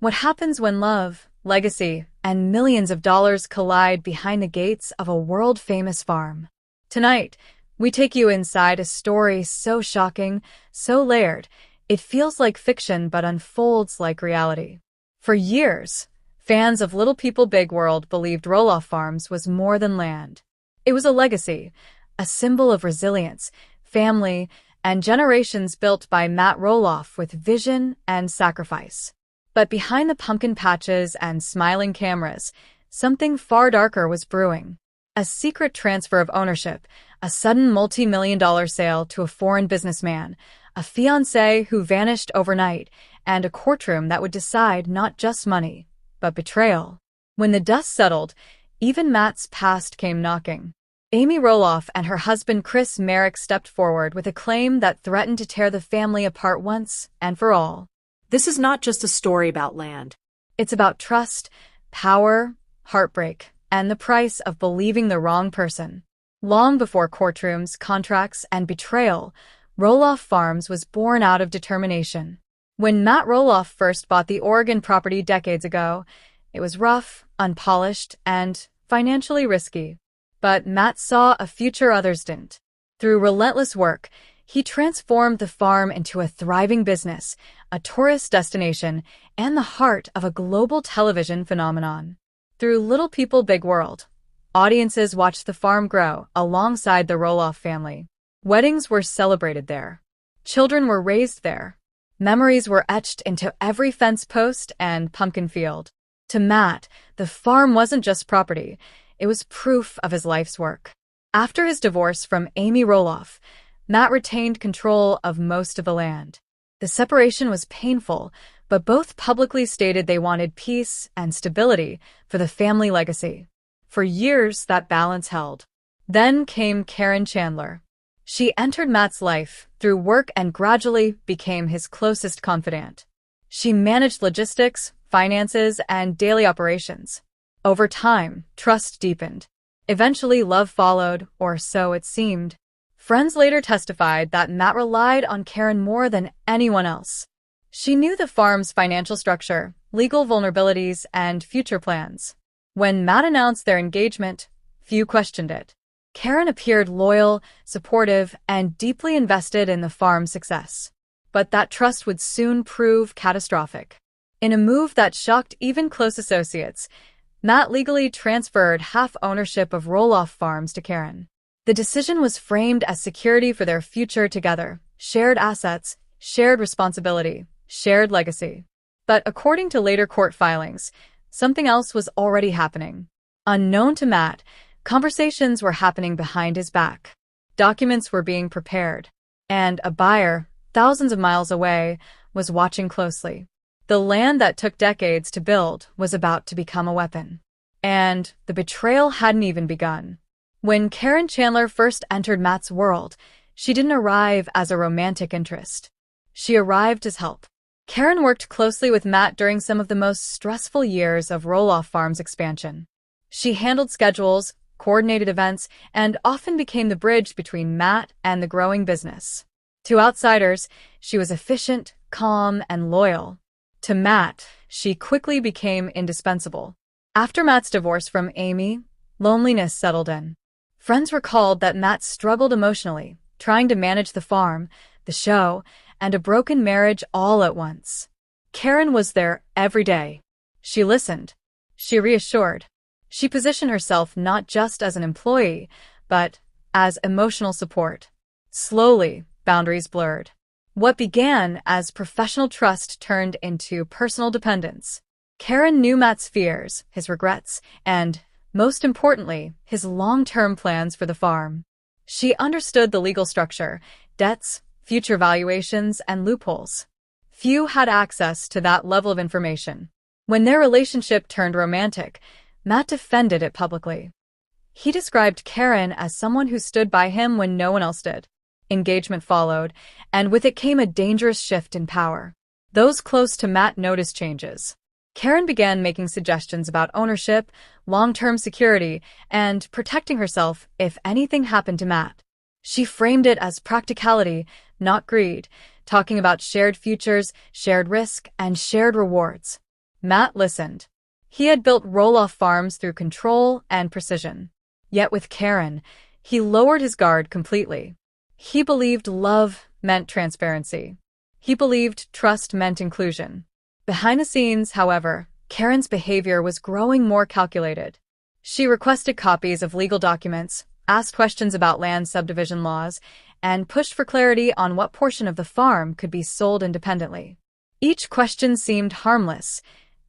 What happens when love, legacy, and millions of dollars collide behind the gates of a world-famous farm? Tonight, we take you inside a story so shocking, so layered, it feels like fiction but unfolds like reality. For years, fans of Little People Big World believed Roloff Farms was more than land. It was a legacy, a symbol of resilience, family, and generations built by Matt Roloff with vision and sacrifice. But behind the pumpkin patches and smiling cameras, something far darker was brewing. A secret transfer of ownership, a sudden multi-million-dollar sale to a foreign businessman, a fiancé who vanished overnight, and a courtroom that would decide not just money, but betrayal. When the dust settled, even Matt's past came knocking. Amy Roloff and her husband Chris Merrick stepped forward with a claim that threatened to tear the family apart once and for all. This is not just a story about land. It's about trust, power, heartbreak, and the price of believing the wrong person. Long before courtrooms, contracts, and betrayal, Roloff Farms was born out of determination. When Matt Roloff first bought the Oregon property decades ago, it was rough, unpolished, and financially risky. But Matt saw a future others didn't. Through relentless work, he transformed the farm into a thriving business, a tourist destination, and the heart of a global television phenomenon. Through Little People Big World, audiences watched the farm grow alongside the Roloff family. Weddings were celebrated there. Children were raised there. Memories were etched into every fence post and pumpkin field. To Matt, the farm wasn't just property. It was proof of his life's work. After his divorce from Amy Roloff, Matt retained control of most of the land. The separation was painful, but both publicly stated they wanted peace and stability for the family legacy. For years, that balance held. Then came Karen Chandler. She entered Matt's life through work and gradually became his closest confidant. She managed logistics, finances, and daily operations. Over time, trust deepened. Eventually, love followed, or so it seemed. Friends later testified that Matt relied on Karen more than anyone else. She knew the farm's financial structure, legal vulnerabilities, and future plans. When Matt announced their engagement, few questioned it. Karen appeared loyal, supportive, and deeply invested in the farm's success. But that trust would soon prove catastrophic. In a move that shocked even close associates, Matt legally transferred half ownership of Roloff Farms to Karen. The decision was framed as security for their future together, shared assets, shared responsibility, shared legacy. But according to later court filings, something else was already happening. Unknown to Matt, conversations were happening behind his back. Documents were being prepared, and a buyer, thousands of miles away, was watching closely. The land that took decades to build was about to become a weapon. And the betrayal hadn't even begun. When Karen Chandler first entered Matt's world, she didn't arrive as a romantic interest. She arrived as help. Karen worked closely with Matt during some of the most stressful years of Roloff Farms' expansion. She handled schedules, coordinated events, and often became the bridge between Matt and the growing business. To outsiders, she was efficient, calm, and loyal. To Matt, she quickly became indispensable. After Matt's divorce from Amy, loneliness settled in. Friends recalled that Matt struggled emotionally, trying to manage the farm, the show, and a broken marriage all at once. Karen was there every day. She listened. She reassured. She positioned herself not just as an employee, but as emotional support. Slowly, boundaries blurred. What began as professional trust turned into personal dependence. Karen knew Matt's fears, his regrets, and, most importantly, his long-term plans for the farm. She understood the legal structure, debts, future valuations, and loopholes. Few had access to that level of information. When their relationship turned romantic, Matt defended it publicly. He described Karen as someone who stood by him when no one else did. Engagement followed, and with it came a dangerous shift in power. Those close to Matt noticed changes. Karen began making suggestions about ownership, long-term security, and protecting herself if anything happened to Matt. She framed it as practicality, not greed, talking about shared futures, shared risk, and shared rewards. Matt listened. He had built Roloff farms through control and precision. Yet with Karen, he lowered his guard completely. He believed love meant transparency. He believed trust meant inclusion. Behind the scenes, however, Karen's behavior was growing more calculated. She requested copies of legal documents, asked questions about land subdivision laws, and pushed for clarity on what portion of the farm could be sold independently. Each question seemed harmless,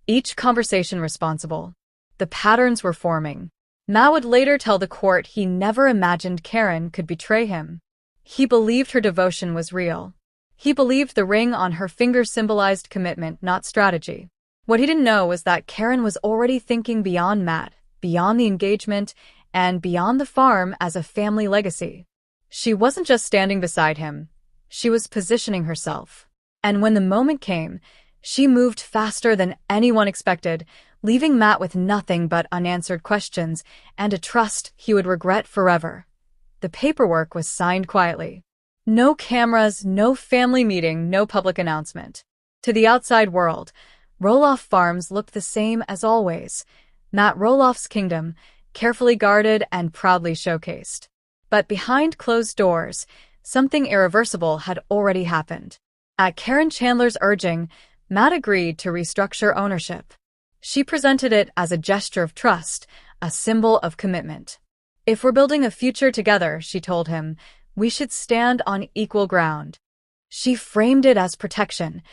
each conversation responsible. The patterns were forming. Matt would later tell the court he never imagined Karen could betray him. He believed her devotion was real. He believed the ring on her finger symbolized commitment, not strategy. What he didn't know was that Karen was already thinking beyond Matt, beyond the engagement, and beyond the farm as a family legacy. She wasn't just standing beside him. She was positioning herself. And when the moment came, she moved faster than anyone expected, leaving Matt with nothing but unanswered questions and a trust he would regret forever. The paperwork was signed quietly. No cameras, no family meeting, no public announcement. To the outside world, Roloff Farms looked the same as always. Matt Roloff's kingdom, carefully guarded and proudly showcased. But behind closed doors, something irreversible had already happened. At Karen Chandler's urging, Matt agreed to restructure ownership. She presented it as a gesture of trust, a symbol of commitment. "If we're building a future together," she told him, "we should stand on equal ground." She framed it as protection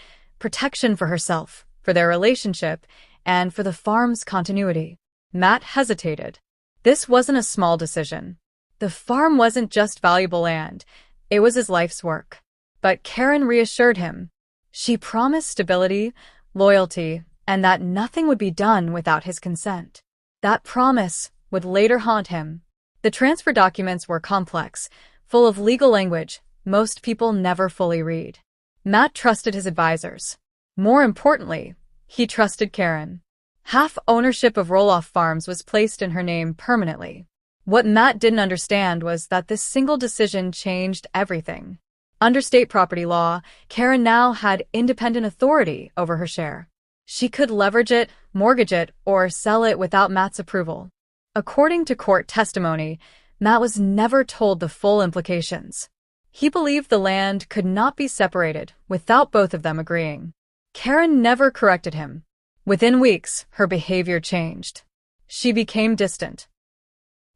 for herself, for their relationship, and for the farm's continuity. Matt hesitated. This wasn't a small decision. The farm wasn't just valuable land, it was his life's work. But Karen reassured him. She promised stability, loyalty, and that nothing would be done without his consent. That promise would later haunt him. The transfer documents were complex, full of legal language most people never fully read. Matt trusted his advisors. More importantly, he trusted Karen. Half ownership of Roloff Farms was placed in her name permanently. What Matt didn't understand was that this single decision changed everything. Under state property law, Karen now had independent authority over her share. She could leverage it, mortgage it, or sell it without Matt's approval. According to court testimony, Matt was never told the full implications. He believed the land could not be separated without both of them agreeing. Karen never corrected him. Within weeks, her behavior changed. She became distant.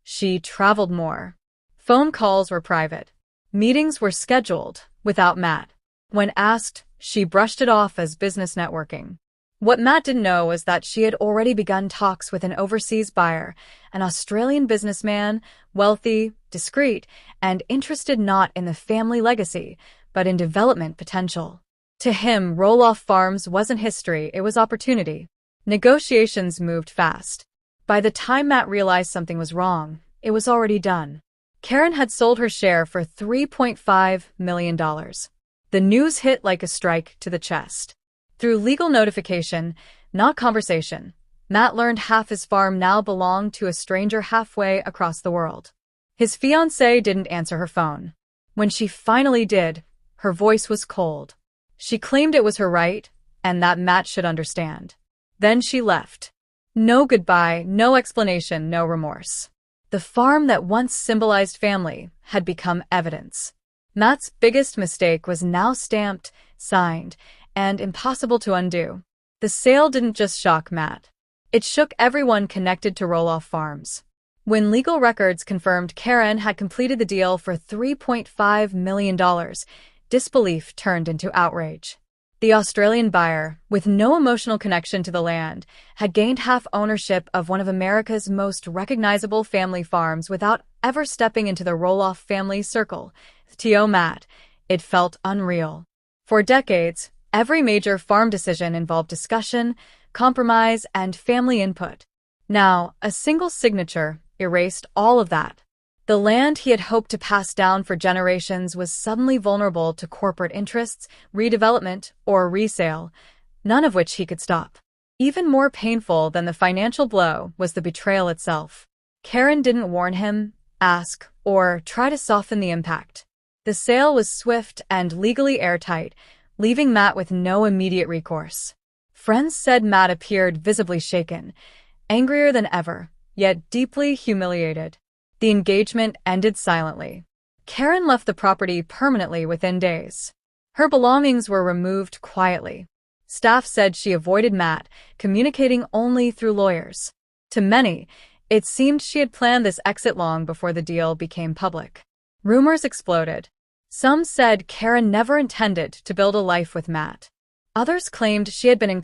She traveled more. Phone calls were private. Meetings were scheduled without Matt. When asked, she brushed it off as business networking. What Matt didn't know was that she had already begun talks with an overseas buyer, an Australian businessman, wealthy, discreet, and interested not in the family legacy, but in development potential. To him, Roloff Farms wasn't history, it was opportunity. Negotiations moved fast. By the time Matt realized something was wrong, it was already done. Karen had sold her share for $3.5 million. The news hit like a strike to the chest. Through legal notification, not conversation, Matt learned half his farm now belonged to a stranger halfway across the world. His fiancée didn't answer her phone. When she finally did, her voice was cold. She claimed it was her right, and that Matt should understand. Then she left. No goodbye, no explanation, no remorse. The farm that once symbolized family had become evidence. Matt's biggest mistake was now stamped, signed, and impossible to undo. The sale didn't just shock Matt. It shook everyone connected to Roloff Farms. When legal records confirmed Karen had completed the deal for $3.5 million, disbelief turned into outrage. The Australian buyer, with no emotional connection to the land, had gained half ownership of one of America's most recognizable family farms without ever stepping into the Roloff family circle. To Matt, it felt unreal. For decades, every major farm decision involved discussion, compromise, and family input. Now, a single signature erased all of that. The land he had hoped to pass down for generations was suddenly vulnerable to corporate interests, redevelopment, or resale, none of which he could stop. Even more painful than the financial blow was the betrayal itself. Karen didn't warn him, ask, or try to soften the impact. The sale was swift and legally airtight, leaving Matt with no immediate recourse. Friends said Matt appeared visibly shaken, angrier than ever, yet deeply humiliated. The engagement ended silently. Karen left the property permanently within days. Her belongings were removed quietly. Staff said she avoided Matt, communicating only through lawyers. To many, it seemed she had planned this exit long before the deal became public. Rumors exploded. Some said Karen never intended to build a life with Matt. Others claimed she had been in